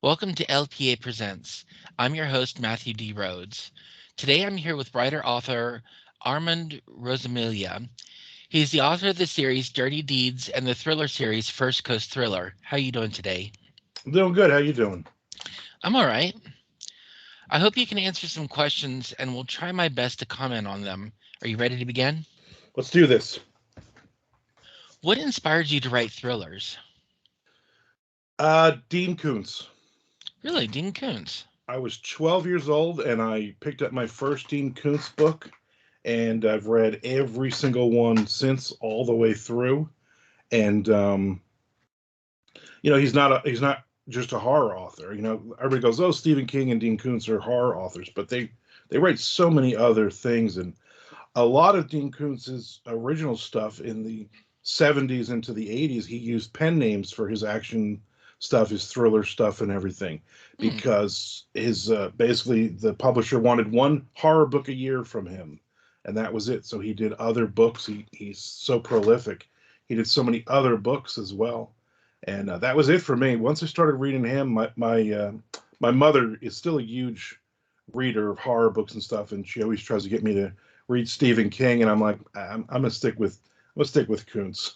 Welcome to LPA Presents. I'm your host, Matthew D. Rhodes. Today I'm here with writer-author Armand Rosamilia. He's the author of the series Dirty Deeds and the thriller series First Coast Thriller. How are you doing today? I'm doing good. How you doing? I'm all right. I hope you can answer some questions and will try my best to comment on them. Are you ready to begin? Let's do this. What inspired you to write thrillers? Dean Koontz. Really, Dean Koontz. I was 12 years old and I picked up my first Dean Koontz book, and I've read every single one since, all the way through. And he's not just a horror author. Everybody goes, "Oh, Stephen King and Dean Koontz are horror authors," but they write so many other things. And a lot of Dean Koontz's original stuff in the 70s into the 80s, he used pen names for his action stuff, his thriller stuff, and everything, Hmm. because his basically the publisher wanted one horror book a year from him, and that was it. So he did other books. He's so prolific. He did so many other books as well, and that was it for me. Once I started reading him, my mother is still a huge reader of horror books and stuff, and she always tries to get me to read Stephen King, and I'm like, I'm gonna stick with Koontz.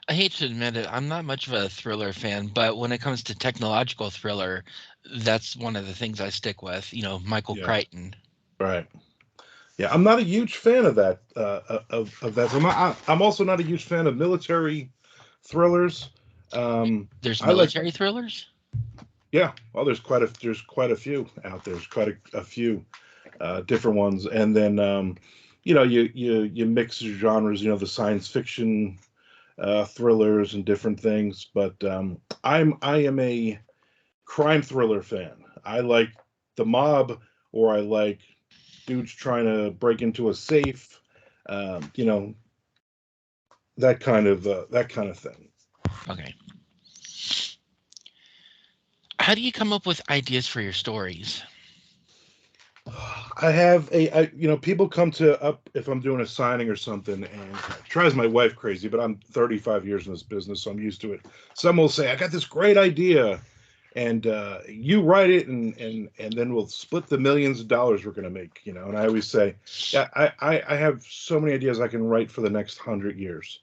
I hate to admit it, I'm not much of a thriller fan, but when it comes to technological thriller, that's one of the things I stick with. Michael Yeah, Crichton. right. Yeah, I'm not a huge fan of that. Of that. I'm also not a huge fan of military thrillers. There's I like, military thrillers? yeah. Well, there's quite a few out there. There's quite a few different ones, and then you mix genres. The science fiction thrillers and different things. But I am a crime thriller fan. I like the mob, or I like dudes trying to break into a safe. Um, you know that kind of thing. Okay. How do you come up with ideas for your stories? People come to up if I'm doing a signing or something, and it drives my wife crazy, but I'm 35 years in this business, so I'm used to it. Some will say, "I got this great idea," and you write it, and then we'll split the millions of dollars we're going to make. And I always say, yeah, I have so many ideas I can write for the next 100 years.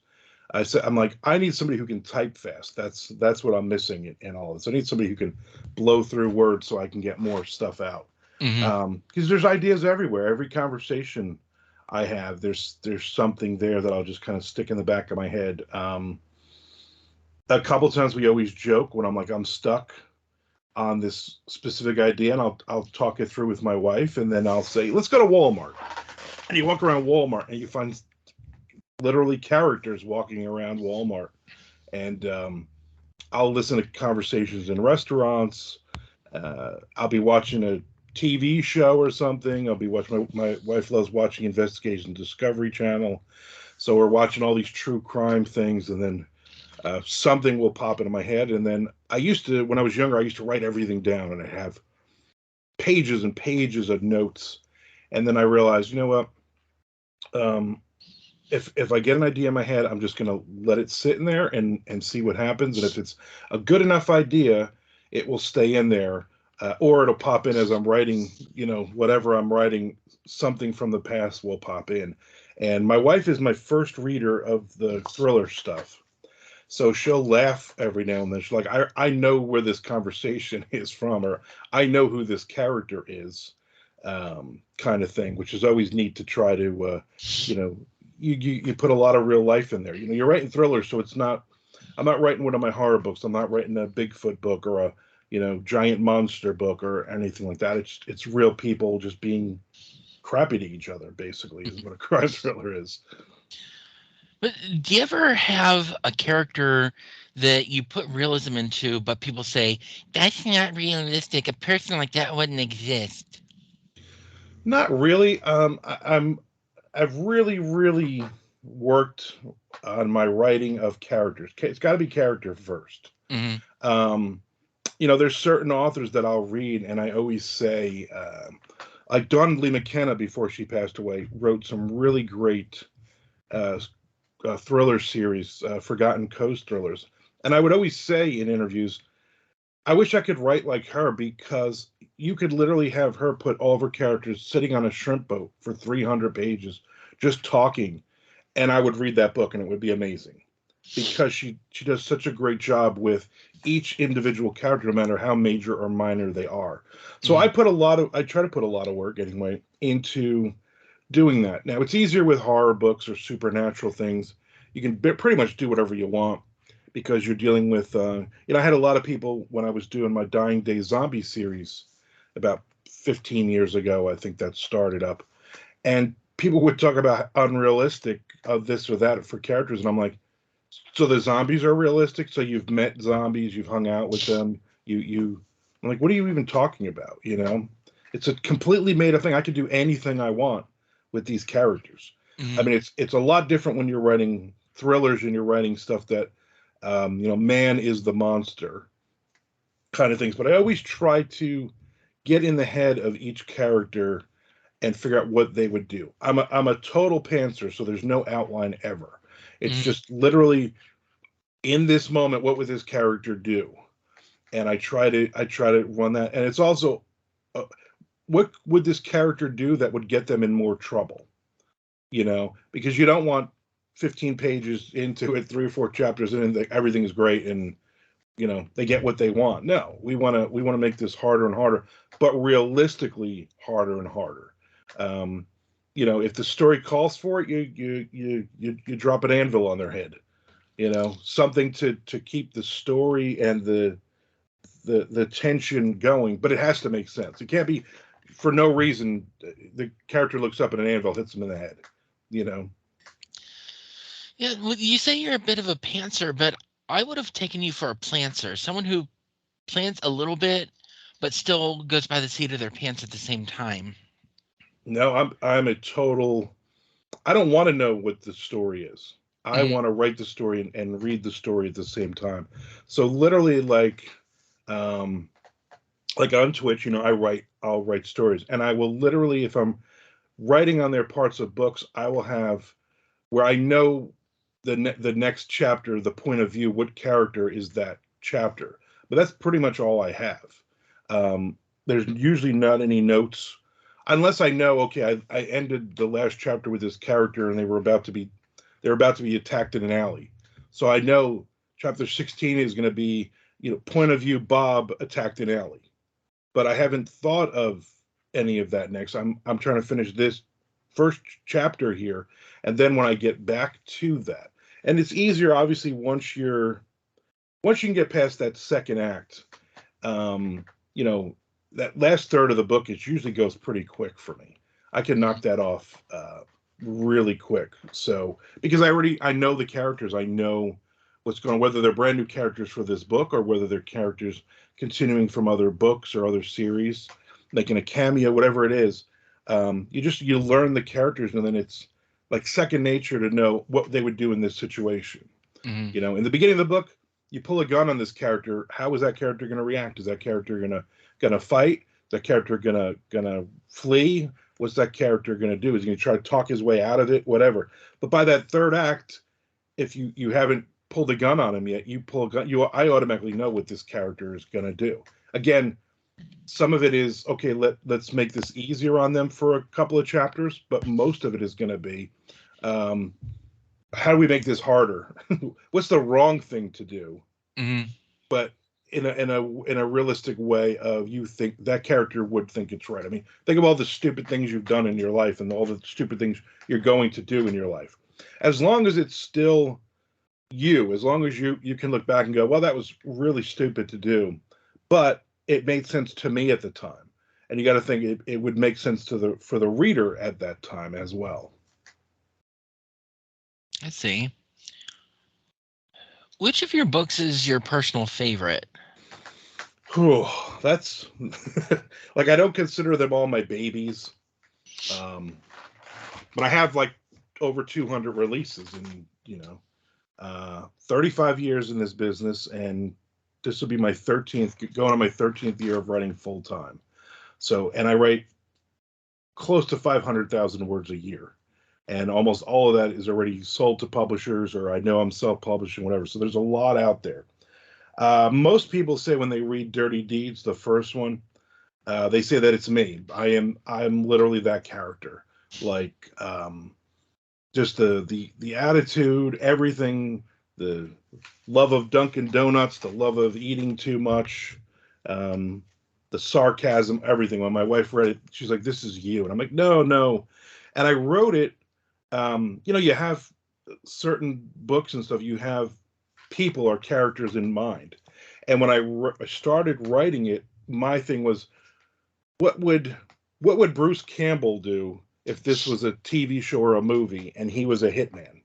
I'm like, I need somebody who can type fast. That's what I'm missing in all this. I need somebody who can blow through words so I can get more stuff out. Hmm. Because there's ideas everywhere. Every conversation I have, there's something there that I'll just kind of stick in the back of my head. A couple times we always joke when I'm like, I'm stuck on this specific idea, and I'll talk it through with my wife, and then I'll say, let's go to Walmart. And you walk around Walmart and you find literally characters walking around Walmart, and I'll listen to conversations in restaurants. I'll be watching a TV show or something. I'll be watching. My wife loves watching Investigation Discovery Channel, so we're watching all these true crime things, and then something will pop into my head. And then when I was younger, I used to write everything down, and I have pages and pages of notes. And then I realized, you know what? Um, if I get an idea in my head, I'm just gonna let it sit in there and see what happens. And if it's a good enough idea, it will stay in there, or it'll pop in as I'm writing. Whatever I'm writing, something from the past will pop in. And my wife is my first reader of the thriller stuff, so she'll laugh every now and then. She's like, I know where this conversation is from, or I know who this character is, kind of thing, which is always neat to try to, you know, you put a lot of real life in there. You're writing thrillers, so I'm not writing one of my horror books. I'm not writing a Bigfoot book or a, giant monster book or anything like that. It's real people just being crappy to each other, basically, is what a crime thriller is. But do you ever have a character that you put realism into, but people say, that's not realistic. A person like that wouldn't exist? Not really. I've really, really worked on my writing of characters. It's got to be character first. Hmm. Um, there's certain authors that I'll read, and I always say, like Dawn Lee McKenna, before she passed away, wrote some really great uh, thriller series, Forgotten Coast thrillers. And I would always say in interviews, I wish I could write like her, because you could literally have her put all of her characters sitting on a shrimp boat for 300 pages just talking, and I would read that book and it would be amazing, because she does such a great job with each individual character, no matter how major or minor they are. So Mm, I try to put a lot of work anyway into doing that. Now it's easier with horror books or supernatural things. You can pretty much do whatever you want, because you're dealing with. I had a lot of people when I was doing my Dying Day zombie series about 15 years ago. I think that started up, and people would talk about unrealistic of this or that for characters, and I'm like, so the zombies are realistic. So you've met zombies, you've hung out with them. I'm like, what are you even talking about? It's a completely made up thing. I can do anything I want with these characters. I mm, mean, it's a lot different when you're writing thrillers and you're writing stuff that, man is the monster kind of things. But I always try to get in the head of each character and figure out what they would do. I'm a total pantser, so there's no outline ever. It's mm. just literally in this moment, what would this character do? And I try to run that. And it's also, uh, what would this character do that would get them in more trouble? Because you don't want 15 pages into it, 3 or 4 chapters in, and everything is great and they get what they want. No, we want to make this harder and harder, but realistically harder and harder. Um, if the story calls for it, you drop an anvil on their head. Something to keep the story and the tension going, but it has to make sense. It can't be for no reason. The character looks up and an anvil hits him in the head. You know, Yeah, well, you say you're a bit of a pantser, but I would have taken you for a plantser, someone who plants a little bit, but still goes by the seat of their pants at the same time. no, I'm a total. I don't want to know what the story is. I Mhm, want to write the story and read the story at the same time. So literally, um, like on Twitch, I'll write stories, and I will literally, if I'm writing on their parts of books, I will have where I know the next chapter, the point of view, what character is that chapter. But that's pretty much all I have. There's usually not any notes, unless I know, okay, I ended the last chapter with this character and they were about to be attacked in an alley. So I know chapter 16 is going to be, point of view Bob attacked an alley. But I haven't thought of any of that next. I'm trying to finish this first chapter here, and then when I get back to that, and it's easier obviously once you can get past that second act. Um, you know, that last third of the book, it usually goes pretty quick for me. I can knock mhm. that off really quick. So because I know the characters, I know what's going on, whether they're brand new characters for this book or whether they're characters continuing from other books or other series, like in a cameo, whatever it is. You learn the characters, and then it's like second nature to know what they would do in this situation. Mhm. In the beginning of the book, you pull a gun on this character. How is that character going to react? Is that character gonna fight? Is that character gonna flee? What's that character gonna do? Is he gonna try to talk his way out of it? Whatever. But by that third act, if you haven't pulled a gun on him yet, you pull a gun. I automatically know what this character is gonna do. Again, some of it is okay. Let's make this easier on them for a couple of chapters, but most of it is gonna be. Um, how do we make this harder? What's the wrong thing to do? Mhm. But in a realistic way of you think that character would think it's right. I mean, think of all the stupid things you've done in your life and all the stupid things you're going to do in your life. As long as it's still you, as long as you can look back and go, well, that was really stupid to do, but it made sense to me at the time. And you got to think it would make sense to the for the reader at that time as well. I see. Which of your books is your personal favorite? Whew, that's like I don't consider them all my babies. Um, but I have like over 200 releases in 35 years in this business, and this will be my 13th, going on my 13th year of writing full time. So, and I write close to 500,000 words a year, and almost all of that is already sold to publishers, or I know I'm self-publishing, whatever. So there's a lot out there. Most people say when they read Dirty Deeds, the first one, they say that it's me. I'm literally that character. Like just the attitude, everything, the love of Dunkin' Donuts, the love of eating too much, um, the sarcasm, everything. When my wife read it, she's like, "This is you," and I'm like, "No, no." And I wrote it. You have certain books and stuff. You have people or characters in mind, and when I started writing it, my thing was, what would what would Bruce Campbell do if this was a TV show or a movie and he was a hitman?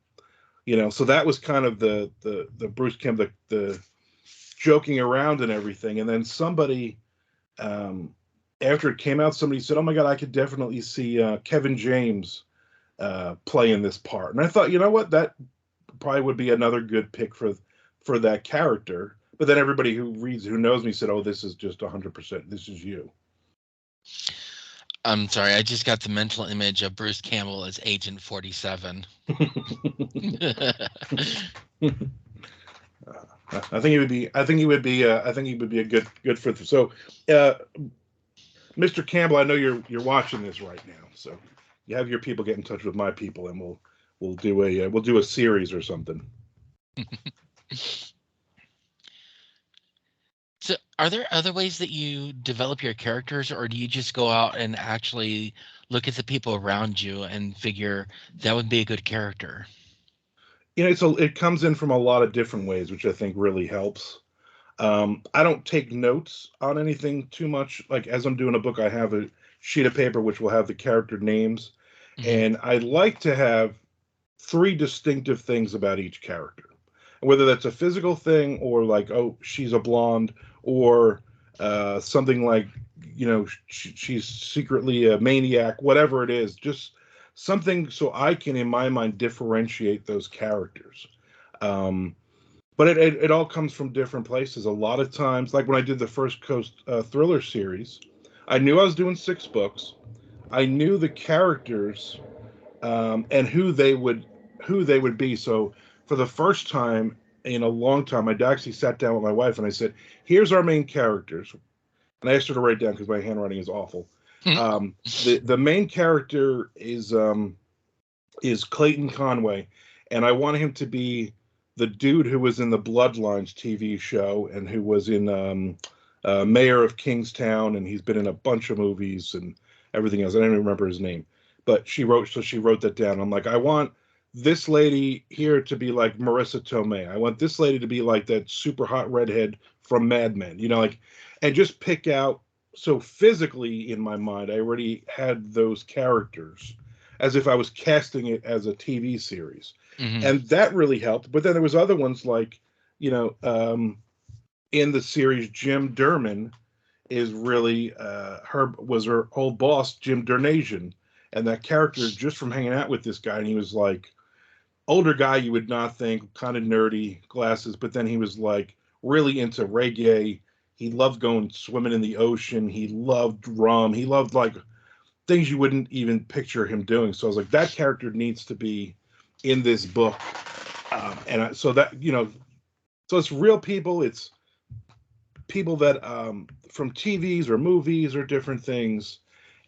So that was kind of the Bruce Campbell, the joking around and everything. And then somebody, um, after it came out, somebody said, "Oh my God, I could definitely see Kevin James playing this part." And I thought, you know what, that probably would be another good pick for that character. But then everybody who knows me said, "Oh, this is just 100%. This is you." I'm sorry, I just got the mental image of Bruce Campbell as Agent 47. I think he would be. I think he would be. I think he would be a good fit. So, uh, Mr. Campbell, I know you're watching this right now. So, you have your people get in touch with my people, and we'll do a series or something. So, are there other ways that you develop your characters, or do you just go out and actually look at the people around you and figure that would be a good character? It comes in from a lot of different ways, which I think really helps. I don't take notes on anything too much. Like as I'm doing a book, I have a sheet of paper which will have the character names, Mhm. and I like to have three distinctive things about each character, whether that's a physical thing or like, oh, she's a blonde, or something like, she's secretly a maniac, whatever it is, just something so I can, in my mind, differentiate those characters. Um, but it all comes from different places. A lot of times, like when I did the first Coast Thriller series, I knew I was doing 6 books. I knew the characters and who they would be. So for the first time in a long time, I actually sat down with my wife and I said, "Here's our main characters." And I asked her to write down because my handwriting is awful. The main character is Clayton Conway, and I want him to be the dude who was in the Bloodlines TV show and who was in Mayor of Kingstown, and he's been in a bunch of movies and everything else. I don't even remember his name, but she wrote that down. I'm like, I want this lady here to be like Marissa Tomei. I want this lady to be like that super hot redhead from Mad Men, like, and just pick out. So physically, in my mind, I already had those characters as if I was casting it as a TV series, Mhm. and that really helped. But then there was other ones like, you know, in the series, Jim Durman is really her old boss, Jim Durnasian, and that character just from hanging out with this guy, and he was like older guy you would not think, kind of nerdy, glasses, but then he was like really into reggae. He loved going swimming in the ocean. He loved rum. He loved like things you wouldn't even picture him doing. So I was like, that character needs to be in this book, so that so it's real people. It's people that from TVs or movies or different things,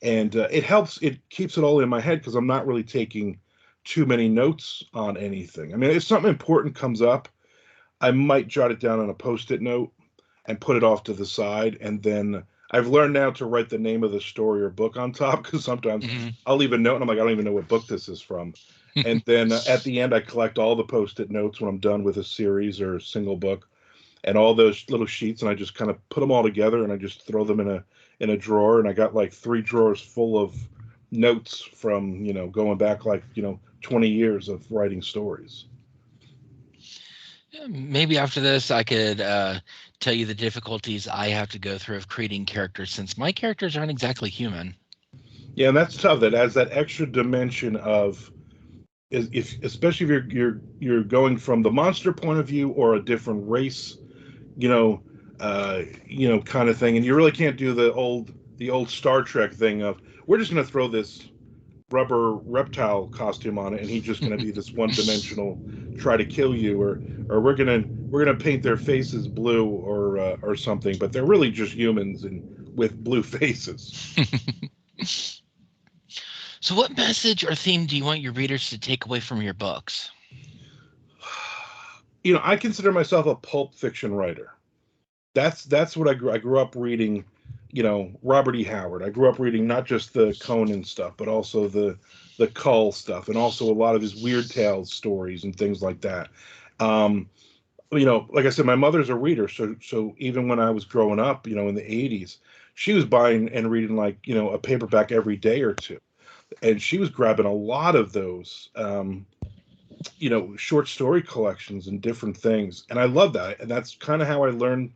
and it helps. It keeps it all in my head because I'm not really taking too many notes on anything. I mean, if something important comes up, I might jot it down on a post-it note and put it off to the side. And then I've learned now to write the name of the story or book on top because sometimes Mhm. I'll leave a note and I'm like, I don't even know what book this is from. And then at the end, I collect all the post-it notes when I'm done with a series or a single book, and all those little sheets, and I just kind of put them all together and I just throw them in a drawer. And I got like 3 drawers full of notes from going back like 20 years of writing stories. Yeah, maybe after this, I could tell you the difficulties I have to go through of creating characters, since my characters aren't exactly human. Yeah, and that's tough. That adds that extra dimension of, if especially if you're going from the monster point of view or a different race, you know, kind of thing, and you really can't do the old Star Trek thing of, we're just going to throw this rubber reptile costume on it, and he's just going to be this one dimensional, try to kill you, or we're going to we're gonna paint their faces blue or something, but they're really just humans and with blue faces. So, what message or theme do you want your readers to take away from your books? I consider myself a pulp fiction writer. That's what I grew up reading. Robert E. Howard. I grew up reading not just the Conan stuff, but also the Cull stuff, and also a lot of his Weird Tales stories and things like that. Um, like I said, my mother's a reader, so even when I was growing up, in the '80s, she was buying and reading like a paperback every day or two, and she was grabbing a lot of those. Short story collections and different things. And I love that. And that's kind of how I learned.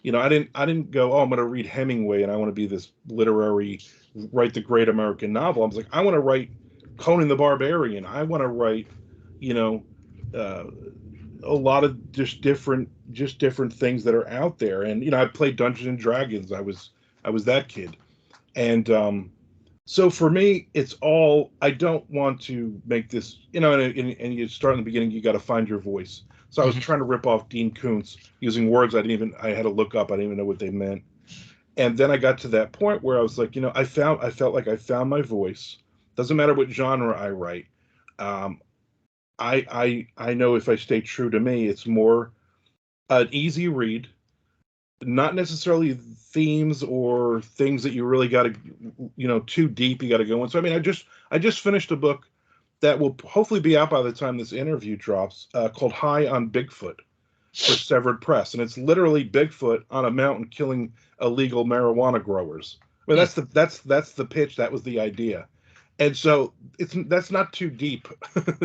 I didn't go, oh, I'm going to read Hemingway and I want to be this literary, write the great American novel. I was like, I want to write Conan the Barbarian. I want to write, you know, uh, a lot of just different things that are out there. And I played Dungeons and Dragons. I was that kid. And so for me, it's all, I don't want to make this, and you start in the beginning, you got to find your voice. So I was Mhm. trying to rip off Dean Koontz using words I had to look up. I didn't even know what they meant. And then I got to that point where I was like, I felt like I found my voice. Doesn't matter what genre I write. Um, I know if I stay true to me, it's more an easy read, not necessarily themes or things that you really got to too deep you got to go in. So I mean, I just finished a book that will hopefully be out by the time this interview drops, called High on Bigfoot for Severed Press, and it's literally Bigfoot on a mountain killing illegal marijuana growers. I mean, Hmm. that's the pitch. That was the idea. And so that's not too deep.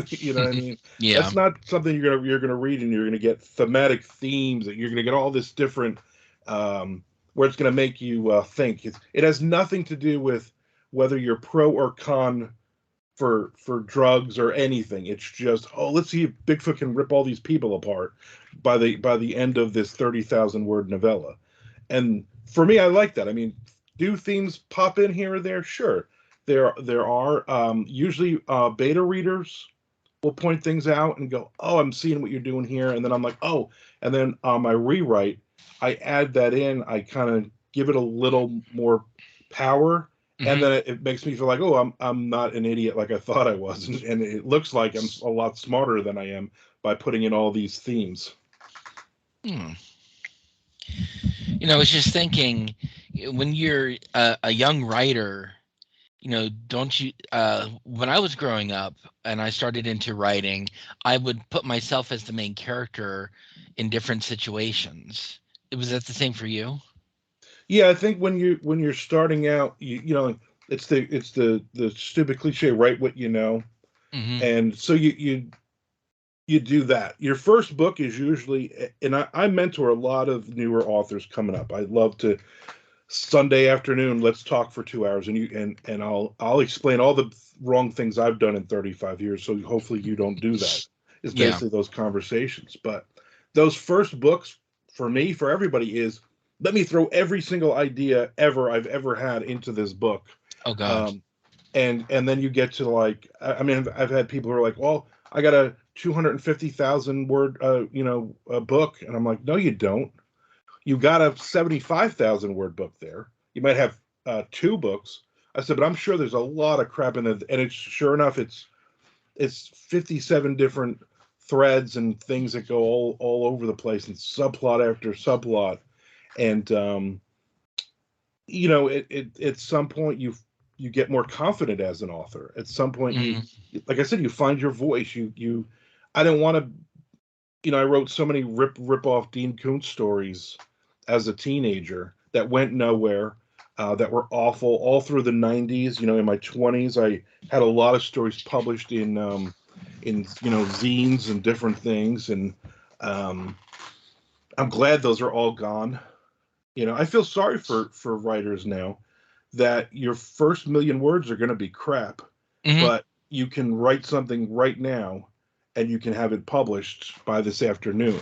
You know what I mean? Yeah. That's not something you're gonna read and you're gonna get thematic themes. That you're gonna get all this different, where it's gonna make you think. It has nothing to do with whether you're pro or con for drugs or anything. It's just, oh, let's see if Bigfoot can rip all these people apart by the end of this 30,000 word novella. And for me, I like that. I mean, do themes pop in here or there? Sure. There are usually beta readers will point things out and go, "Oh, I'm seeing what you're doing here," and then I'm like, "Oh," and then on my rewrite, I add that in. I kind of give it a little more power, and Hmm. then it makes me feel like, "Oh, I'm not an idiot like I thought I was," and it looks like I'm a lot smarter than I am by putting in all these themes. Hmm. I was just thinking, when you're a young writer, don't you? When I was growing up and I started into writing, I would put myself as the main character in different situations. Was that the same for you? Yeah, I think when you're starting out, it's the stupid cliche, write what you know, Hmm. and so you do that. Your first book is usually, and I mentor a lot of newer authors coming up. I love to Sunday afternoon, let's talk for 2 hours, and I'll explain all the wrong things I've done in 35 years. So hopefully you don't do that. It's Yeah. basically those conversations. But those first books, for me, for everybody, is let me throw every single idea I've ever had into this book. Oh God. Um, and then you get to like, I mean, I've had people who are like, well, I got a 250,000 word book, and I'm like, no, you don't. You got a 75,000 word book there. You might have two books. I said, but I'm sure there's a lot of crap in it, and it's sure enough, it's 57 different threads and things that go all over the place, and subplot after subplot. And at some point you get more confident as an author. At some point, Hmm. like I said, you find your voice. I didn't want to. I wrote so many rip off Dean Koontz stories as a teenager that went nowhere, that were awful all through the '90s. In my 20s, I had a lot of stories published in zines and different things, and um, I'm glad those are all gone. I feel sorry for writers now that your first million words are going to be crap, Hmm. but you can write something right now and you can have it published by this afternoon,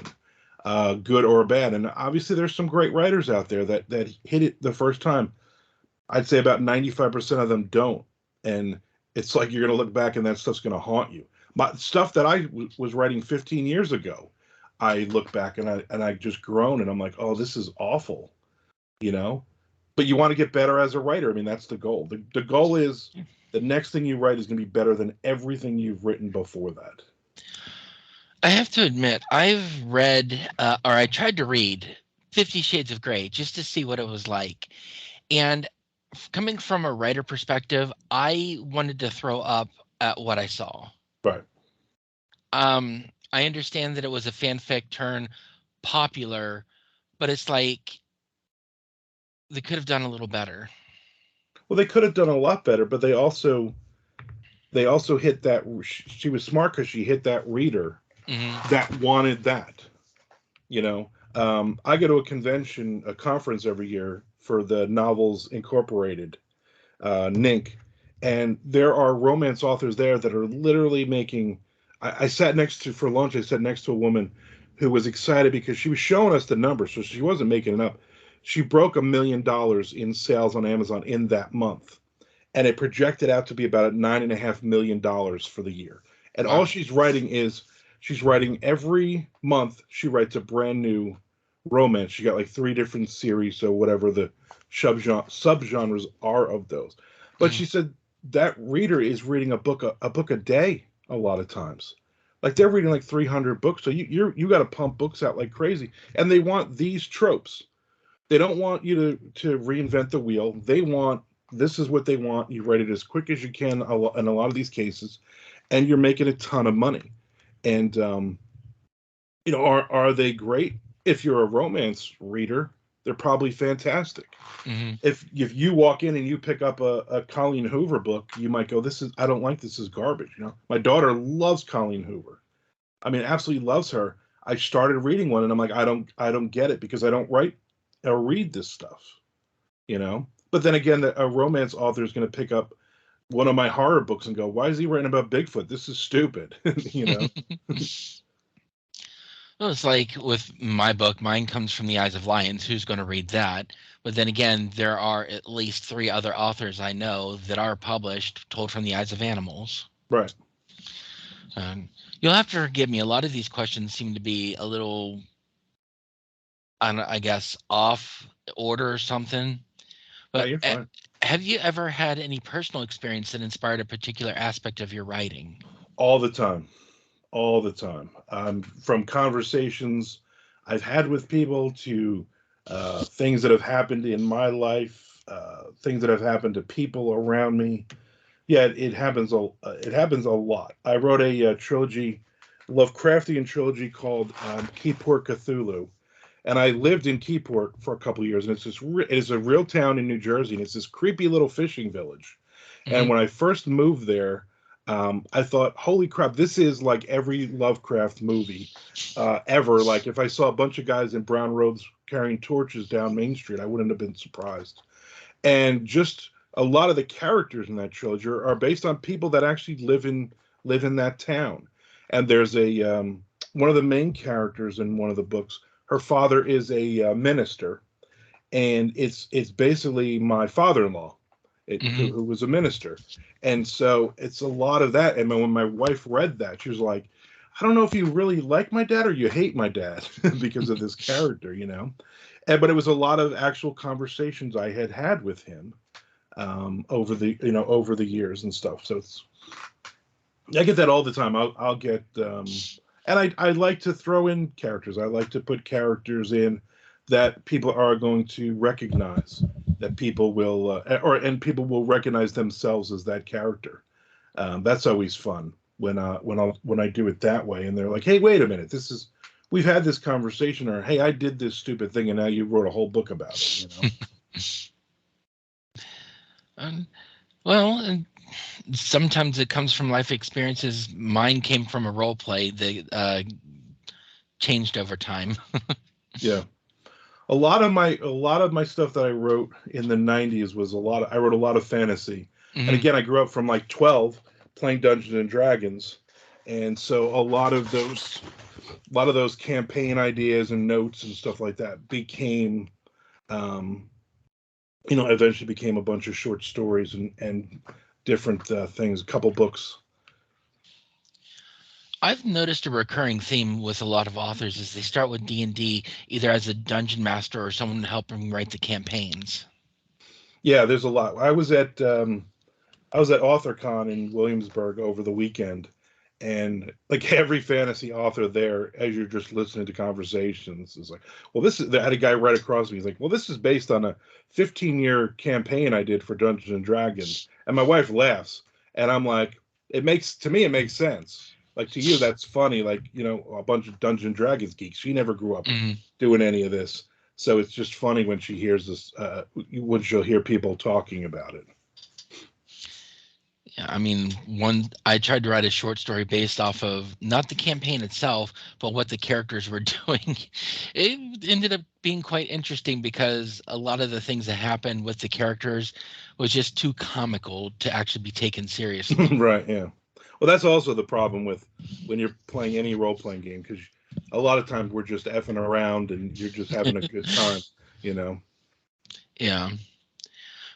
good or bad. And obviously, there's some great writers out there that hit it the first time. I'd say about 95% of them don't. And it's like you're going to look back and that stuff's going to haunt you. My stuff that I was writing 15 years ago, I look back and I just groan and I'm like, oh, this is awful, you know. But you want to get better as a writer. I mean, that's the goal. The goal is the next thing you write is going to be better than everything you've written before that. I have to admit, I've read, or I tried to read 50 Shades of Grey just to see what it was like. And coming from a writer perspective, I wanted to throw up at what I saw. Right. I understand that it was a fanfic turn popular, but it's like they could have done a little better. Well, they could have done a lot better, but they also hit that. She was smart because she hit that reader Hmm. that wanted that. You know, I go to a conference every year for the Novels Incorporated, NINC, and there are romance authors there that are literally making. I sat next to for lunch. I sat next to a woman who was excited because she was showing us the numbers, so she wasn't making it up. She broke $1 million in sales on Amazon in that month, and it projected out to be about $9.5 million for the year. And all Wow. she's writing every month. She writes a brand new romance. She got like three different series, so whatever the subgenres are of those. But Mm. she said that reader is reading a book a day a lot of times. Like they're reading like 300 books, so you got to pump books out like crazy, and they want these tropes. They don't want you to reinvent the wheel. They want this is what they want. You write it as quick as you can in a lot of these cases, and you're making a ton of money. And are they great? If you're a romance reader, they're probably fantastic. Hmm. If you walk in and you pick up a Colleen Hoover book, you might go, "This is I don't like this is garbage." My daughter loves Colleen Hoover. I mean, absolutely loves her. I started reading one, and I'm like, I don't get it because I don't write or read this stuff. But then again, a romance author is going to pick up one of my horror books and go, "Why is he writing about Bigfoot? This is stupid." you know. Well, it's like with my book, mine comes from the eyes of lions. Who's going to read that? But then again, there are at least three other authors I know that are published, told from the eyes of animals. Right. Um, you'll have to forgive me. A lot of these questions seem to be a little, I guess, off order or something. No, But you're fine. have you ever had any personal experience that inspired a particular aspect of your writing? All the time. All the time. From conversations I've had with people to things that have happened in my life, things that have happened to people around me. Yeah, it happens a lot. I wrote a trilogy, Lovecraftian trilogy called Keyport Cthulhu, and I lived in Keyport for a couple of years, and it is a real town in New Jersey, and it's this creepy little fishing village. And Hmm. when I first moved there, I thought, "Holy crap, this is like every Lovecraft movie ever." Like if I saw a bunch of guys in brown robes carrying torches down Main Street, I wouldn't have been surprised. And just a lot of the characters in that trilogy are based on people that actually live in that town. And there's a one of the main characters in one of the books. Her father is a minister, and it's basically my father-in-law, Hmm. who was a minister. And so it's a lot of that. And when my wife read that, she was like, "I don't know if you really like my dad or you hate my dad because of this character." But it was a lot of actual conversations I had with him over the years and stuff. So I get that all the time. I'll get and I like to throw in characters. I like to put characters in that people are going to recognize, that people will and people will recognize themselves as that character. That's always fun when I do it that way, and they're like, "Hey, wait a minute, we've had this conversation," or, "Hey, I did this stupid thing, and now you wrote a whole book about it." Um, well, and sometimes it comes from life experiences. Mine came from a role play that changed over time. Yeah. A lot of my stuff that I wrote in the 90s was I wrote a lot of fantasy. And Hmm. again, I grew up from like 12 playing Dungeons and Dragons. And so a lot of those campaign ideas and notes and stuff like that um eventually became a bunch of short stories and different things, a couple books. I've noticed a recurring theme with a lot of authors is they start with D&D either as a dungeon master or someone helping write the campaigns. Yeah, there's a lot. I was at AuthorCon in Williamsburg over the weekend, and like every fantasy author there, as you're just listening to conversations, is like, well, this is. I had a guy right across me. He's like, well, this is based on a 15-year campaign I did for Dungeons and Dragons, and my wife laughs, and I'm like, it makes sense. Like to you, that's funny. Like a bunch of Dungeons and Dragons geeks. She never grew up Mhm. doing any of this, so it's just funny when she hears this. When she'll hear people talking about it. Yeah, I mean, one I tried to write a short story based off of not the campaign itself, but what the characters were doing. It ended up being quite interesting because a lot of the things that happened with the characters was just too comical to actually be taken seriously. Right, yeah. Well, that's also the problem with when you're playing any role playing game because a lot of times we're just effing around and you're just having a good time, you know. Yeah.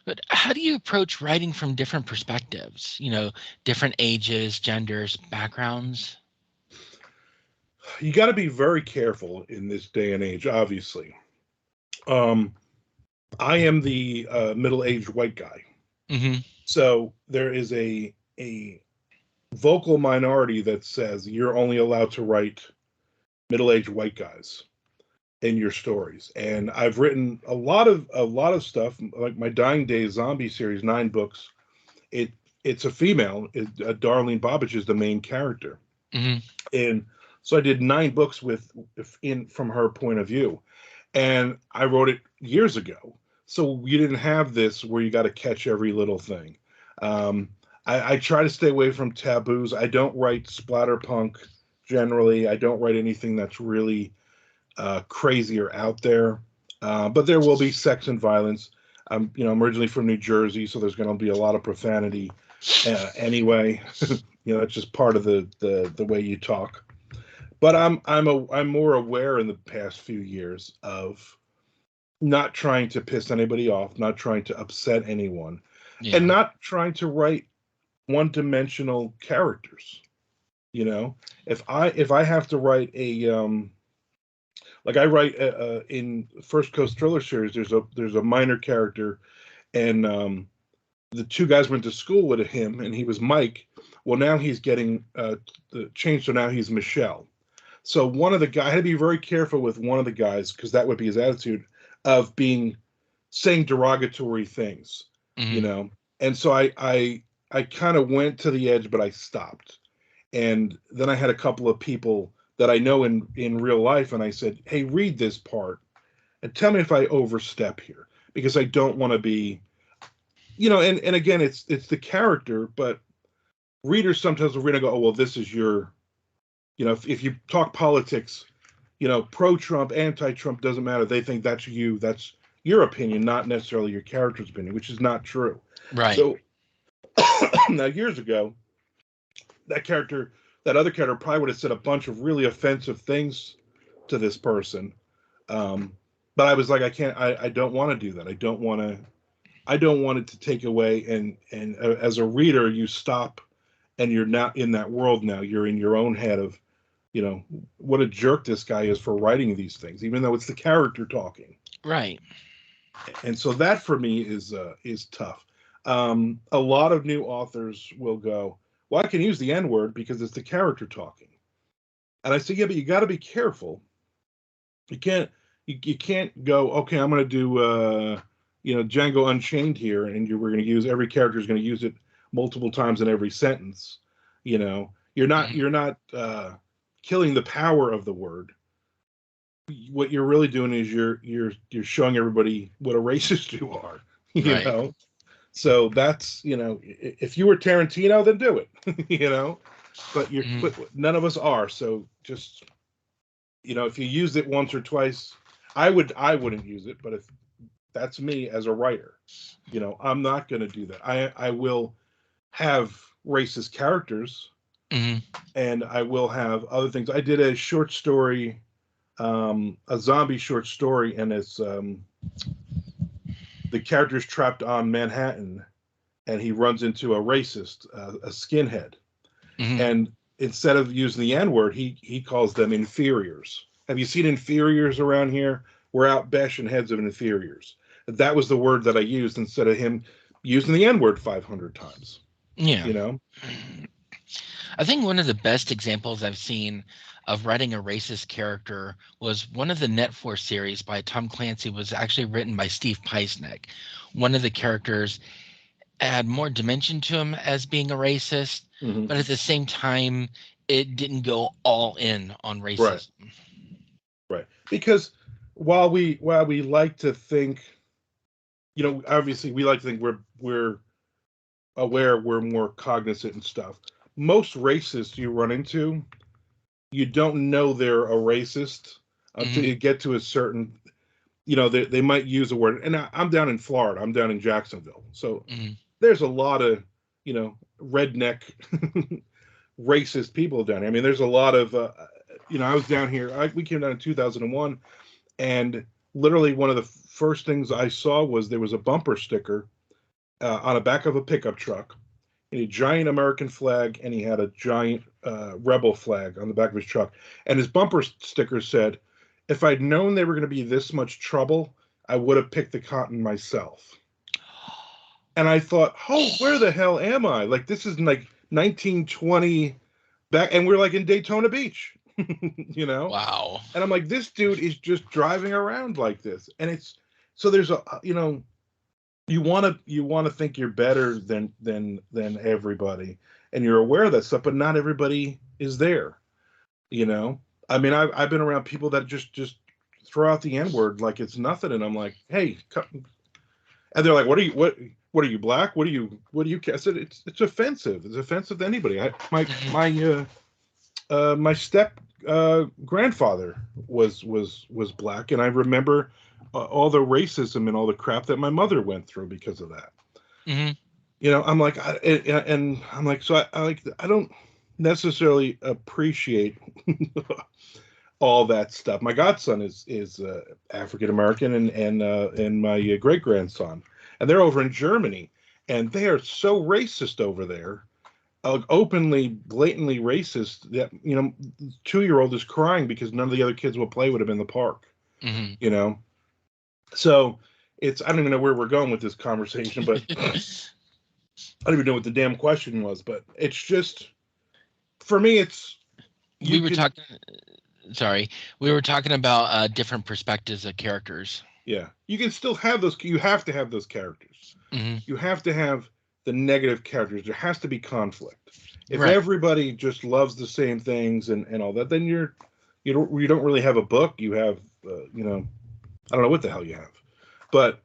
But how do you approach writing from different perspectives? Different ages, genders, backgrounds? You got to be very careful in this day and age, obviously. Um, I am the middle-aged white guy, Hmm. so there is a vocal minority that says you're only allowed to write middle-aged white guys in your stories. And I've written a lot of stuff like my Dying Days zombie series, 9 books. It it's a female. Darlene Bobbage is the main character, Hmm. and so I did 9 books with in from her point of view, and I wrote it years ago. So you didn't have this where you got to catch every little thing. Um, I try to stay away from taboos. I don't write splatterpunk generally. I don't write anything that's really crazy or out there. But there will be sex and violence. I'm originally from New Jersey, so there's going to be a lot of profanity anyway. It's just part of the way you talk. But I'm more aware in the past few years of not trying to piss anybody off, not trying to upset anyone, and Yeah. not trying to write one-dimensional characters. You know, if I have to write like I write in First Coast Thriller series. There's a minor character, and the two guys went to school with him, and he was Mike. Well, now he's getting the changed, so now he's Michelle. So one of the guys, I had to be very careful with one of the guys because that would be his attitude of being saying derogatory things, you Hmm. know. And so I kind of went to the edge, but I stopped. And then I had a couple of people that I know in real life, and I said, "Hey, read this part and tell me if I overstep here because I don't want to be, And again, it's the character, but readers sometimes will read and go, "Oh, well, this is your, if you talk politics, pro-Trump, anti-Trump doesn't matter. They think that's you. That's your opinion, not necessarily your character's opinion, which is not true." Right. So now years ago, that character, that other character probably would have said a bunch of really offensive things to this person. Um, but I was like, I can't, I don't want to do that. I don't want it to take away. And as a reader, you stop and you're not in that world now. You're in your own head of, what a jerk this guy is for writing these things, even though it's the character talking. Right. And so that for me is tough. A lot of new authors will go, well, I can use the N word because it's the character talking. And I say, yeah, but you got to be careful. You can't you can't go, okay, I'm going to do Django Unchained here, and we're going to use every character is going to use it multiple times in every sentence. Hmm. You're not killing the power of the word. What you're really doing is you're showing everybody what a racist you are. you Right. know so that's if you were Tarantino, then do it. But Hmm. none of us are, so just if you used it once or twice, I wouldn't use it. But if that's me as a writer, I'm not going to do that. I will have racist characters, Hmm. and I will have other things. I did a short story, a zombie short story, and it's the character's trapped on Manhattan, and he runs into a racist, a skinhead, Hmm. and instead of using the N word, he calls them inferiors. Have you seen inferiors around here? We're out bashing heads of inferiors. That was the word that I used instead of him using the N word 500 times. Yeah. You know? I think one of the best examples I've seen of writing a racist character was one of the Net Force series by Tom Clancy was actually written by Steve Peisnick. One of the characters had more dimension to him as being a racist, Mm-hmm. but at the same time, it didn't go all in on Right. racism. Right. Because while we like to think, obviously we like to think we're aware, we're more cognizant and stuff. Most racists you run into, you don't know they're a racist until Hmm. you get to a certain, they might use a word. And I'm down in Florida. I'm down in Jacksonville. So Hmm. there's a lot of, redneck racist people down here. I mean, there's a lot of, I was down here. We came down in 2001, and literally one of the first things I saw was there was a bumper sticker on the back of a pickup truck, and a giant American flag, and he had a giant rebel flag on the back of his truck. And his bumper sticker said, "If I'd known they were going to be this much trouble, I would have picked the cotton myself." And I thought, "Oh, where the hell am I? Like this is like 1920 back, and we're like in Daytona Beach, you know." Wow. And I'm like, this dude is just driving around like this, and it's so there's a you want to think you're better than everybody, and you're aware of that stuff, but not everybody is there. You know, I mean, I've been around people that just throw out the N word like it's nothing, and I'm like, hey, and they're like, what are you black? What do you? I said it's offensive. It's offensive to anybody. My step grandfather was black, and I remember all the racism and all the crap that my mother went through because of that. Hmm. I'm like, and I'm like, so I don't necessarily appreciate all that stuff. My godson is African American, and my great grandson, and they're over in Germany, and they are so racist over there, openly, blatantly racist that 2-year-old is crying because none of the other kids will play with him in the park. Hmm. You know, so I don't even know where we're going with this conversation, but I don't even know what the damn question was. But it's just for me, it's we you were can talking. Sorry, we were talking about different perspectives of characters. yeah, you can still have those. You have to have those characters. Hmm. You have to have the negative characters. There has to be conflict. If Right. everybody just loves the same things and all that, then you don't really have a book. You have I don't know what the hell you have, but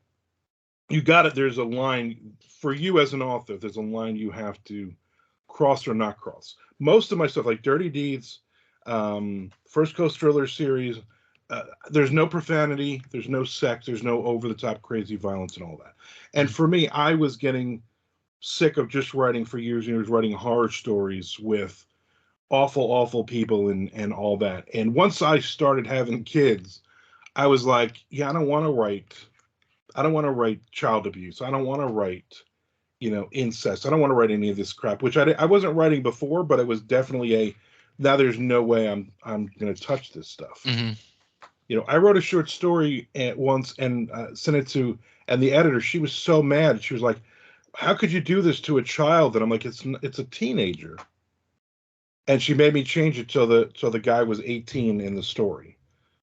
you got it. There's a line for you as an author. There's a line you have to cross or not cross. Most of my stuff, like Dirty Deeds, First Coast Thriller series, there's no profanity, there's no sex, there's no over the top crazy violence and all that. And Mhm. for me, I was getting sick of just writing for years and years, writing horror stories with awful, awful people and all that. And once I started having kids, I was like, yeah, I don't want to write child abuse. I don't want to write, incest. I don't want to write any of this crap, which I wasn't writing before, but it was definitely now there's no way I'm going to touch this stuff. Hmm. I wrote a short story at once and sent it to, and the editor, she was so mad. She was like, how could you do this to a child? And I'm like, it's a teenager. And she made me change it till the guy was 18 in the story,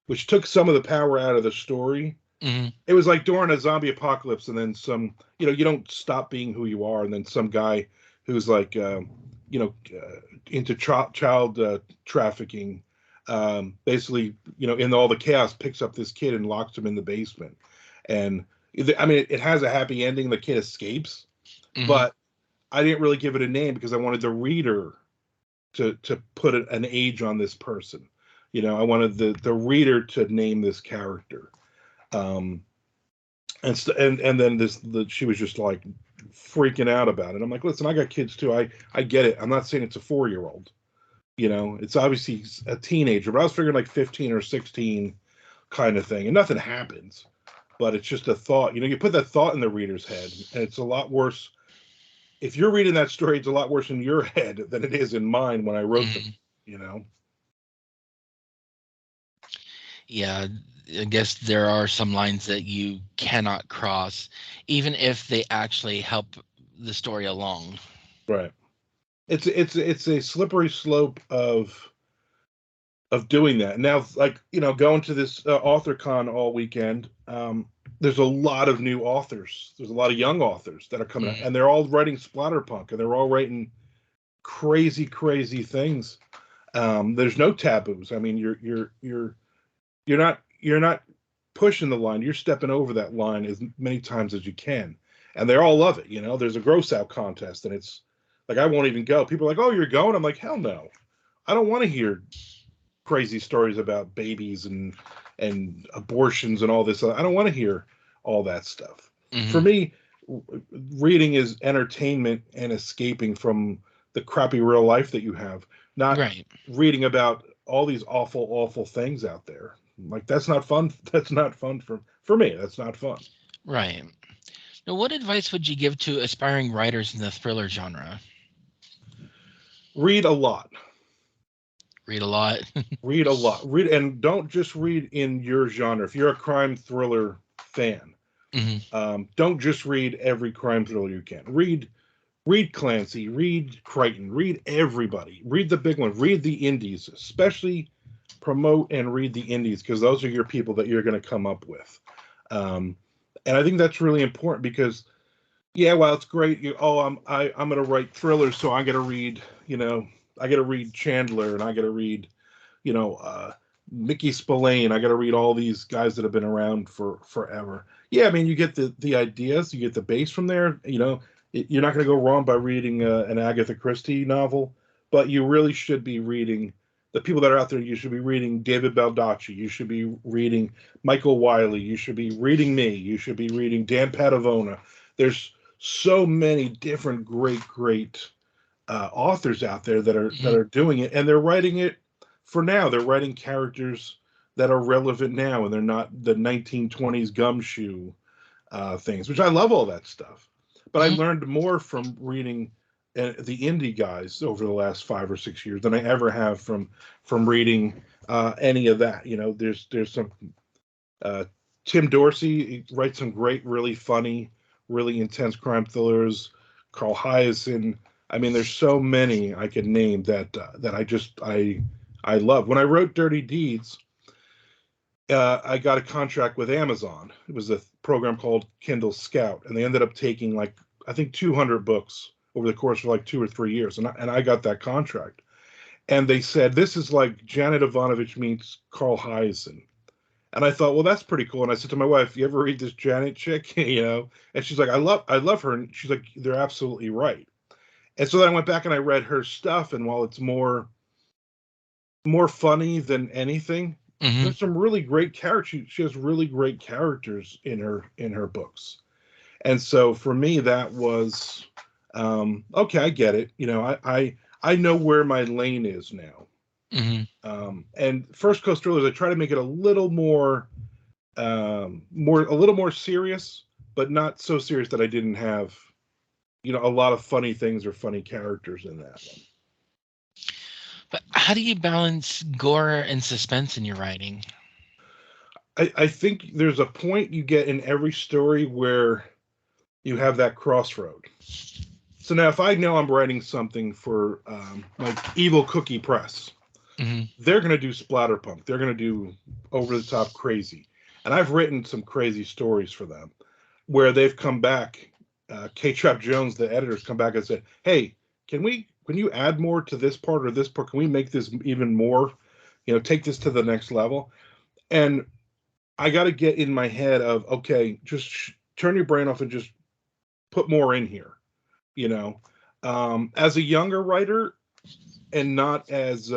which took some of the power out of the story. Hmm. It was like during a zombie apocalypse, and then you don't stop being who you are, and then some guy who's like, into child trafficking, basically, in all the chaos, picks up this kid and locks him in the basement. And I mean, it has a happy ending. The kid escapes, Hmm. but I didn't really give it a name because I wanted the reader to put an age on this person. I wanted the reader to name this character. Um, and then she was just like freaking out about it. I'm like, listen, I got kids too. I get it. I'm not saying it's a 4-year-old. It's obviously a teenager, but I was figuring like 15 or 16 kind of thing, and nothing happens. But it's just a thought. You put that thought in the reader's head, and it's a lot worse if you're reading that story, it's a lot worse in your head than it is in mine when I wrote them. Mhm. You know. Yeah, I guess there are some lines that you cannot cross, even if they actually help the story along. Right. It's a slippery slope of doing that. Now, like, going to this author con all weekend, there's a lot of new authors. There's a lot of young authors that are coming out, Mhm. and they're all writing splatterpunk, and they're all writing crazy, crazy things. There's no taboos. I mean, you're not pushing the line. You're stepping over that line as many times as you can, and they all love it. There's a gross out contest, and it's like I won't even go. People are like, "Oh, you're going?" I'm like, "Hell no! I don't want to hear crazy stories about babies and abortions and all this. I don't want to hear all that stuff. For Mhm. me, reading is entertainment and escaping from the crappy real life that you have, not Right. reading about all these awful, awful things out there. Like that's not fun. That's not fun for me. That's not fun. Right. Now, what advice would you give to aspiring writers in the thriller genre? Read a lot. Read a lot. Read a lot. Read and don't just read in your genre. If you're a crime thriller fan, Mhm. don't just read every crime thriller you can. Read Clancy, read Crichton, read everybody, read the big ones, read the indies, especially promote and read the indies because those are your people that you're going to come up with. Um, and I think that's really important because yeah, well, it's great. I'm going to write thrillers, so I got to read I got to read Chandler and I got to read you know, Mickey Spillane. I got to read all these guys that have been around for forever. Yeah, I mean, you get the ideas, you get the base from there. You're not going to go wrong by reading an Agatha Christie novel, but you really should be reading the people that are out there. You should be reading David Baldacci. You should be reading Michael Wiley. You should be reading me. You should be reading Dan Padavona. There's so many different great authors out there that Mhm. are doing it, and they're writing it for now. They're writing characters that are relevant now, and they're not the 1920s gumshoe things, which I love all that stuff. But I Mhm. learned more from reading the indie guys over the last 5 or 6 years than I ever have from reading any of that. There's some uh, Tim Dorsey writes some great, really funny, really intense crime thrillers. Carl Hyacin. I mean, there's so many I could name that I love. When I wrote Dirty Deeds, I got a contract with Amazon. It was a program called Kindle Scout, and they ended up taking like I think 200 books over the course of like 2 or 3 years, and I got that contract. And they said this is like Janet Ivanovich meets Carl Hyacin. And I thought, well, that's pretty cool. And I said to my wife, "You ever read this Janet chick?" And she's like, I love her." And she's like, "They're absolutely right." And so then I went back and I read her stuff. And while it's more funny than anything, Mhm. there's some really great characters. She has really great characters in her books. And so for me, that was okay. I get it. I know where my lane is now. Mhm. And First Coast Thrillers, I try to make it a little more serious, but not so serious that I didn't have a lot of funny things or funny characters in that one. But how do you balance gore and suspense in your writing? I think there's a point you get in every story where you have that crossroad. So now, if I know I'm writing something for like Evil Cookie Press, Mhm. they're going to do splatterpunk. They're going to do over the top crazy, and I've written some crazy stories for them where they've come back. K. Trap Jones, the editors, come back and said, "Hey, can you add more to this part or this part? Can we make this even more? Take this to the next level." And I got to get in my head of okay, just turn your brain off and just put more in here. You know, as a younger writer and not as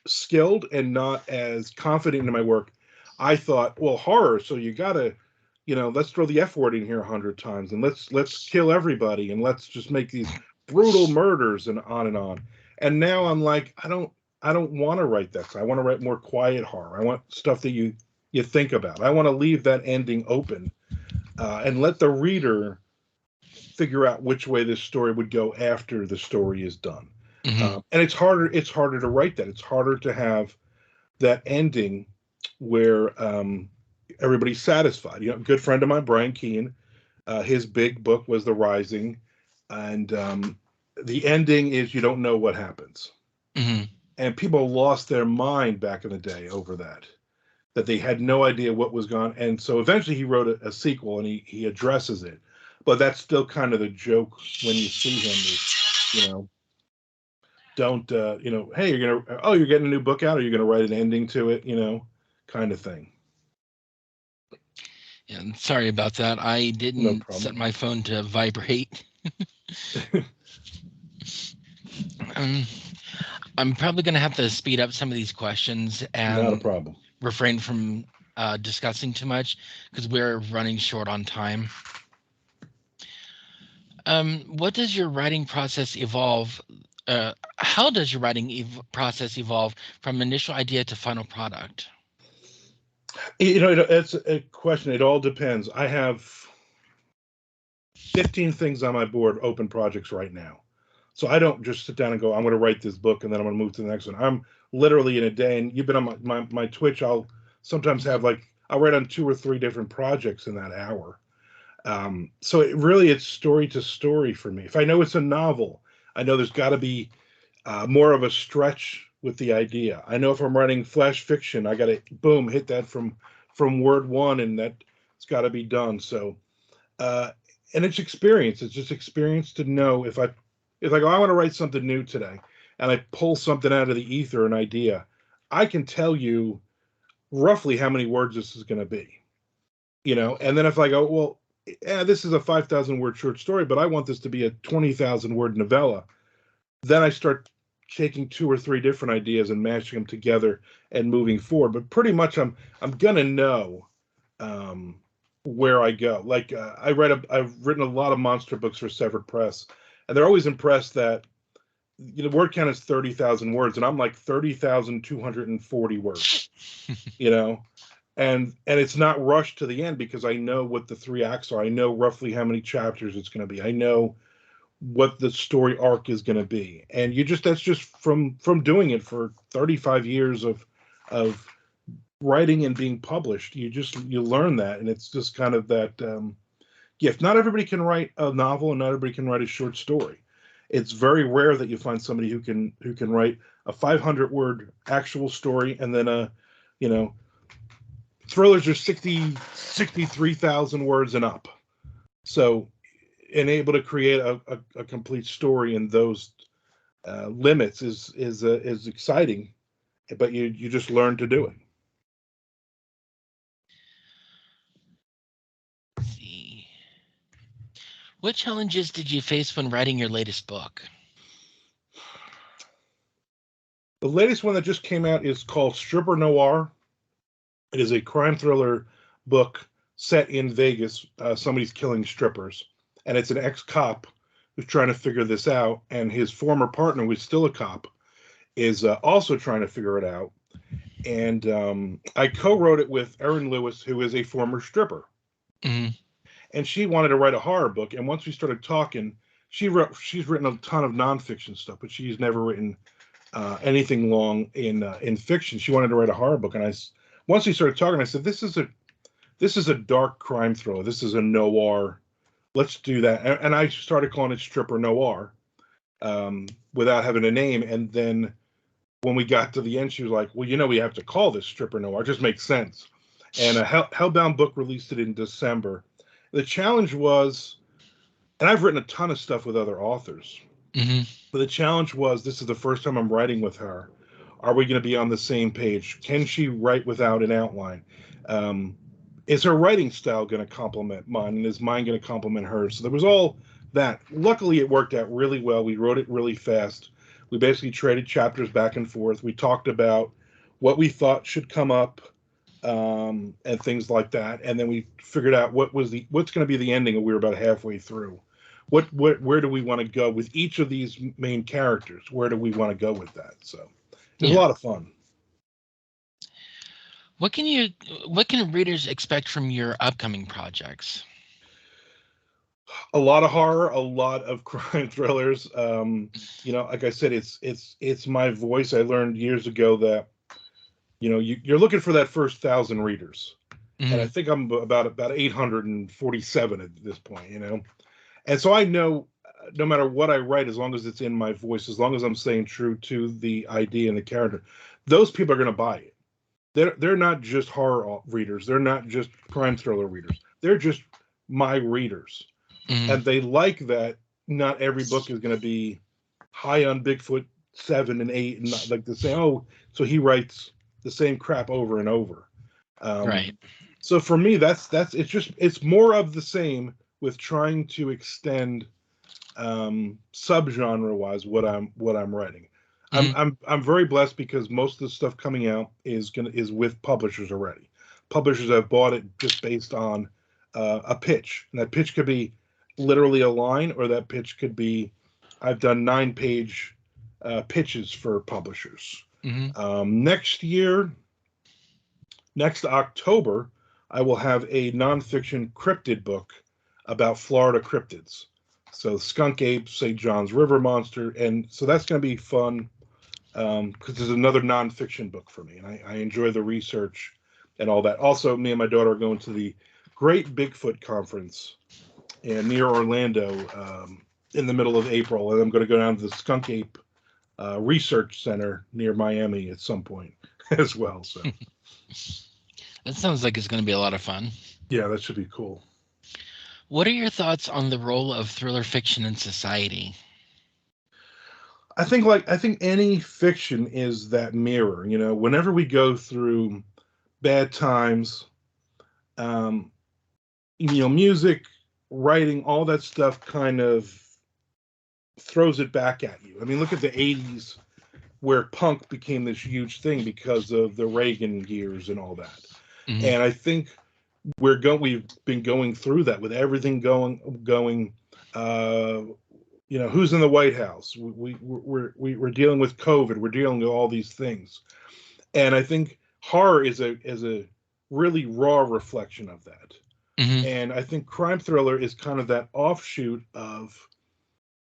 skilled and not as confident in my work, I thought, well, horror. So you gotta, let's throw the F word in here 100 times and let's kill everybody and let's just make these brutal murders and on and on. And now I'm like, I don't want to write that. I want to write more quiet horror. I want stuff that you think about. I want to leave that ending open and let the reader figure out which way this story would go after the story is done. Hmm. And it's harder. It's harder to write that. It's harder to have that ending where everybody's satisfied. You know, a good friend of mine, Brian Keene, his big book was The Rising, and the ending is you don't know what happens, Hmm. and people lost their mind back in the day over that. That they had no idea what was gone, and so eventually he wrote a sequel, and he addresses it, but that's still kind of the joke when you see him is, don't hey, you're getting a new book out, or you're gonna write an ending to it, kind of thing. Yeah, sorry about that. I No didn't problem. set my phone to vibrate. Um, I'm probably going to have to speed up some of these questions Not a and problem. refrain from discussing too much because we're running short on time. What does your writing process evolve? How does your writing process evolve from initial idea to final product? It's a question. It all depends. I have 15 things on my board, open projects right now. So I don't just sit down and go, I'm going to write this book and then I'm going to move to the next one. I'm literally in a day, and you've been on my Twitch. I'll sometimes have I'll write on 2 or 3 different projects in that hour. So it's story to story for me. If I know it's a novel, I know there's got to be more of a stretch with the idea. I know if I'm writing flash fiction, I got to boom hit that from word one, and that it's got to be done. So uh, and it's experience. It's just experience to know if I go, I want to write something new today, and I pull something out of the ether, an idea, I can tell you roughly how many words this is going to be, And then if I go, well, yeah, this is a 5,000 word short story, but I want this to be a 20,000 word novella, then I start taking 2 or 3 different ideas and mashing them together and moving forward. But pretty much, I'm gonna know um, where I go. Like I've written a lot of monster books for Severed Press, and they're always impressed that the word count is 30,000 words, and I'm like 30,240 words. You know, and it's not rushed to the end because I know what the 3 acts are. I know roughly how many chapters it's going to be. I know what the story arc is going to be, and that's just from doing it for 35 years of writing and being published. You learn that, and it's just kind of that gift. Not everybody can write a novel, and not everybody can write a short story. It's very rare that you find somebody who can write a 500 word actual story, and then you know thrillers are 63,000 words and up. So and able to create a complete story in those limits is exciting, but you just learn to do it. Let's see. What challenges did you face when writing your latest book? The latest one that just came out is called Stripper Noir. It is a crime thriller book set in Vegas. Somebody's killing strippers, and it's an ex-cop who's trying to figure this out, and his former partner, who's still a cop, is also trying to figure it out. And I co-wrote it with Erin Lewis, who is a former stripper, Hmm. and she wanted to write a horror book. And once we started talking, she's written a ton of nonfiction stuff, but she's never written anything long in fiction. She wanted to write a horror book, and once we started talking, I said, this is a dark crime thriller. This is a noir. Let's do that. And I started calling it Stripper Noir without having a name. And then when we got to the end, she was like, well, we have to call this Stripper Noir. It just makes sense. And Hellbound Book released it in December. The challenge was, and I've written a ton of stuff with other authors, Hmm. but the challenge was, this is the first time I'm writing with her. Are we going to be on the same page? Can she write without an outline? Um, is her writing style going to complement mine? And is mine going to complement hers? So there was all that. Luckily, it worked out really well. We wrote it really fast. We basically traded chapters back and forth. We talked about what we thought should come up and things like that. And then we figured out what's going to be the ending. And we were about halfway through. Where do we want to go with each of these main characters? Where do we want to go with that? So it was a Yeah. lot of fun. What can you what can readers expect from your upcoming projects? A lot of horror, a lot of crime thrillers. Like I said, it's my voice. I learned years ago that you're looking for that first 1,000 readers, and I Hmm. think I'm about 847 at this point. And so I know no matter what I write, as long as it's in my voice, as long as I'm staying true to the idea and the character, those people are going to buy it. They're not just horror readers. They're not just crime thriller readers. They're just my readers, Hmm. and they like that. Not every book is going to be high on Bigfoot 7 and 8, and not like the same. Oh, so he writes the same crap over and over. Um, Right. so for me, that's it's more of the same with trying to extend subgenre wise what I'm writing. I'm Hmm. I'm I'm very blessed because most of the stuff coming out is with publishers already. Publishers have bought it just based on a pitch, and that pitch could be literally a line, or that pitch could be I've done 9-page pitches for publishers. Hmm. Next year, next October, I will have a nonfiction cryptid book about Florida cryptids. So skunk ape, St. John's River monster, and so that's going to be fun because there's another nonfiction book for me, and I enjoy the research and all that. Also, me and my daughter are going to the Great Bigfoot Conference near Orlando in the middle of April, and I'm going to go down to the Skunk Ape Research Center near Miami at some point as well. So That sounds like it's going to be a lot of fun. yeah, that should be cool. What are your thoughts on the role of thriller fiction in society? I think any fiction is that mirror. Whenever we go through bad times, um, music, writing, all that stuff kind of throws it back at you. I mean, look at the '80s where punk became this huge thing because of the Reagan years and all that. Hmm. And I think we've been going through that with everything going. Uh, who's in the White House? We're dealing with COVID. We're dealing with all these things, and I think horror is a really raw reflection of that. Hmm. And I think crime thriller is kind of that offshoot of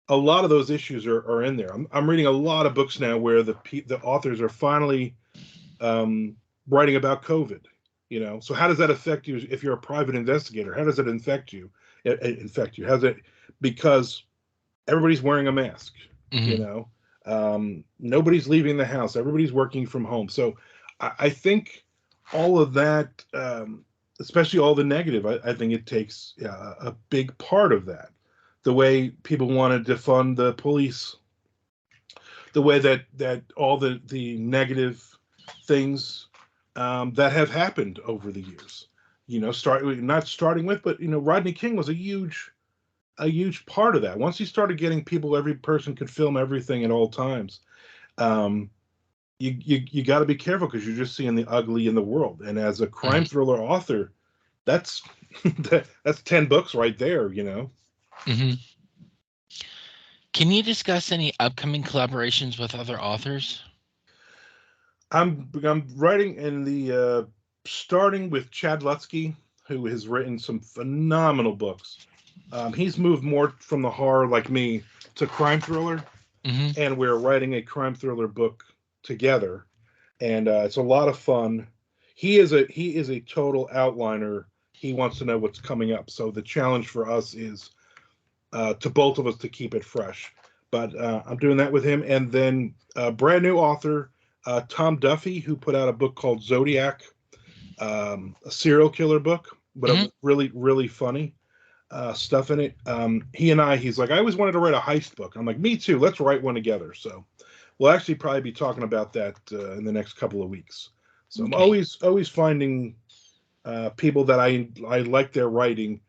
a lot of those issues are in there. I'm reading a lot of books now where the authors are finally um, writing about COVID. So how does that affect you if you're a private investigator? How does it infect you? Infect you? How's it? Because everybody's wearing a mask. You Hmm. know, nobody's leaving the house. Everybody's working from home. So I think all of that, especially all the negative, I think it takes a big part of that. The way people want to defund the police, the way that all the negative things that have happened over the years. Start not starting with, but Rodney King was a huge part of that. Once you started getting people, every person could film everything at all times. Um, you got to be careful because you're just seeing the ugly in the world. And as a crime Right. thriller author, that's that's 10 books right there. Hmm. Can you discuss any upcoming collaborations with other authors? I'm writing in the starting with Chad Lutsky, who has written some phenomenal books. He's moved more from the horror, like me, to crime thriller, Hmm. and we're writing a crime thriller book together, and it's a lot of fun. He is a total outliner. He wants to know what's coming up, so the challenge for us is to both of us to keep it fresh. But I'm doing that with him, and then a brand new author, Tom Duffy, who put out a book called Zodiac, a serial killer book, but it Hmm. was really really funny stuff in it. He's like, I always wanted to write a heist book. I'm like, me too. Let's write one together. So we'll actually probably be talking about that in the next couple of weeks. So I'm Okay. always finding people that I like their writing,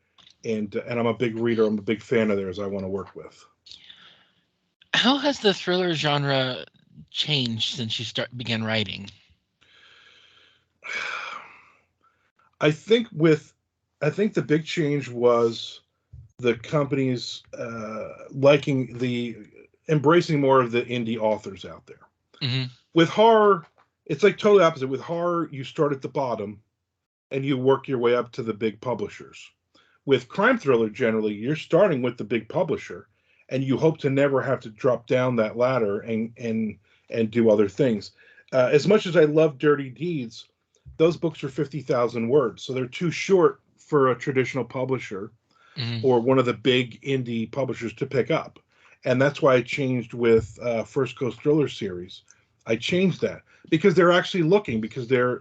and I'm a big reader. I'm a big fan of theirs. I want to work with. How has the thriller genre changed since you began writing? I think the big change was the companies liking the embracing more of the indie authors out there. Hmm. With horror, it's like totally opposite. With horror, you start at the bottom and you work your way up to the big publishers. With crime thriller, generally, you're starting with the big publisher, and you hope to never have to drop down that ladder and do other things. As much as I love Dirty Deeds, those books are 50,000 words, so they're too short for a traditional publisher Mhm. or one of the big indie publishers to pick up. And that's why I changed with First Coast Thriller series. I changed that because they're actually looking, because they're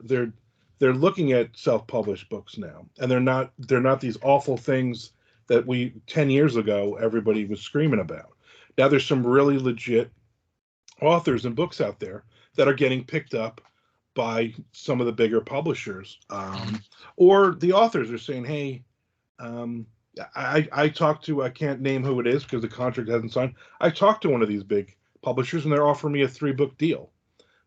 looking at self-published books now, and they're not these awful things that we 10 years ago everybody was screaming about. Now there's some really legit authors and books out there that are getting picked up by some of the bigger publishers, Mhm. or the authors are saying, "Hey, um, I talked to, I can't name who it is because the contract hasn't signed. I talked to one of these big publishers and they're offering me a 3 book deal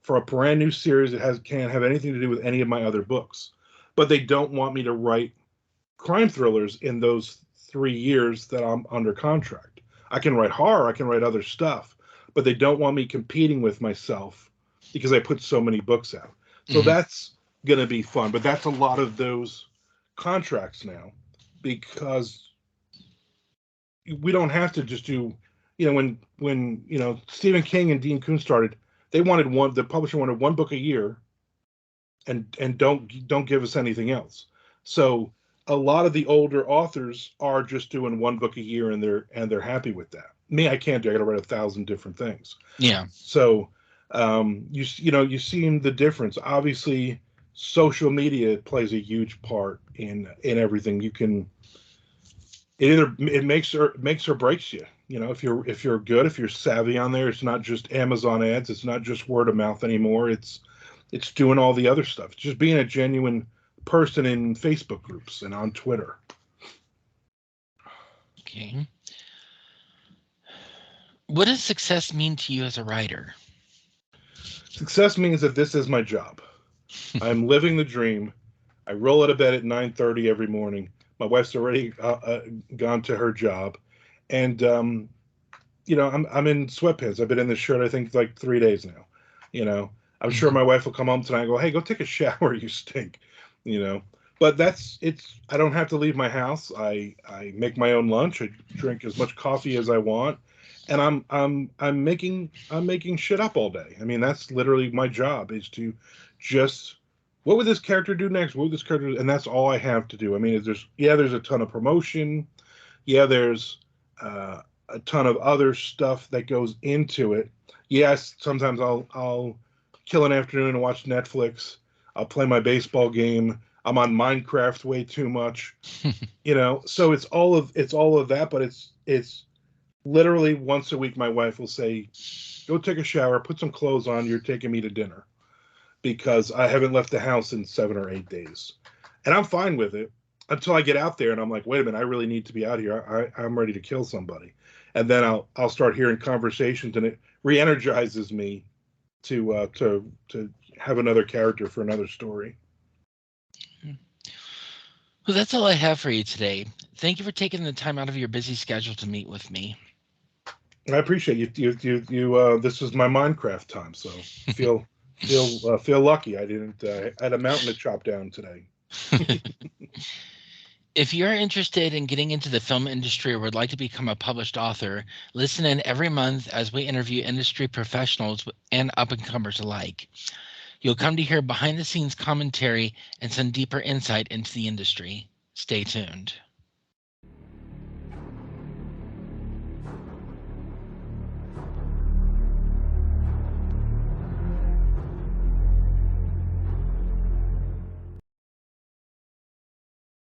for a brand new series that can't have anything to do with any of my other books, but they don't want me to write crime thrillers in those 3 years that I'm under contract. I can write horror, I can write other stuff, but they don't want me competing with myself because I put so many books out. So Mhm. that's going to be fun, but that's a lot of those contracts now because we don't have to just do, when Stephen King and Dean Koontz started, the publisher wanted 1 book a year and don't give us anything else. So a lot of the older authors are just doing 1 book a year and they're happy with that. Me, I can't do. I got to write 1,000 different things. Yeah. So you see the difference. Obviously, social media plays a huge part in everything. It makes or breaks you. If you're good, if you're savvy on there, it's not just Amazon ads, it's not just word of mouth anymore. It's doing all the other stuff. It's just being a genuine person in Facebook groups and on Twitter. Okay. What does success mean to you as a writer? Success means that this is my job. I'm living the dream. I roll out of bed at 9:30 every morning. My wife's already gone to her job, and I'm in sweatpants. I've been in this shirt I think like 3 days now. You know, I'm sure Mhm. my wife will come home tonight and go, "Hey, go take a shower. You stink." You know, but it's. I don't have to leave my house. I make my own lunch. I drink as much coffee as I want, and I'm making shit up all day. I mean, that's literally my job is to just, what would this character do next? What would this character do? And that's all I have to do. I mean, there's a ton of promotion. Yeah, there's uh, a ton of other stuff that goes into it. Yes, sometimes I'll kill an afternoon and watch Netflix. I'll play my baseball game. I'm on Minecraft way too much. So it's all of that, but it's literally once a week my wife will say, "Go take a shower, put some clothes on, you're taking me to dinner." Because I haven't left the house in 7 or 8 days. And I'm fine with it until I get out there and I'm like, wait a minute, I really need to be out here. I'm ready to kill somebody. And then I'll start hearing conversations and it re-energizes me to have another character for another story. Well, that's all I have for you today. Thank you for taking the time out of your busy schedule to meet with me. I appreciate you. This is my Minecraft time, so feel lucky. I didn't. I had a mountain to chop down today. If you're interested in getting into the film industry or would like to become a published author, listen in every month as we interview industry professionals and up and comers alike. You'll come to hear behind the scenes commentary and some deeper insight into the industry. Stay tuned.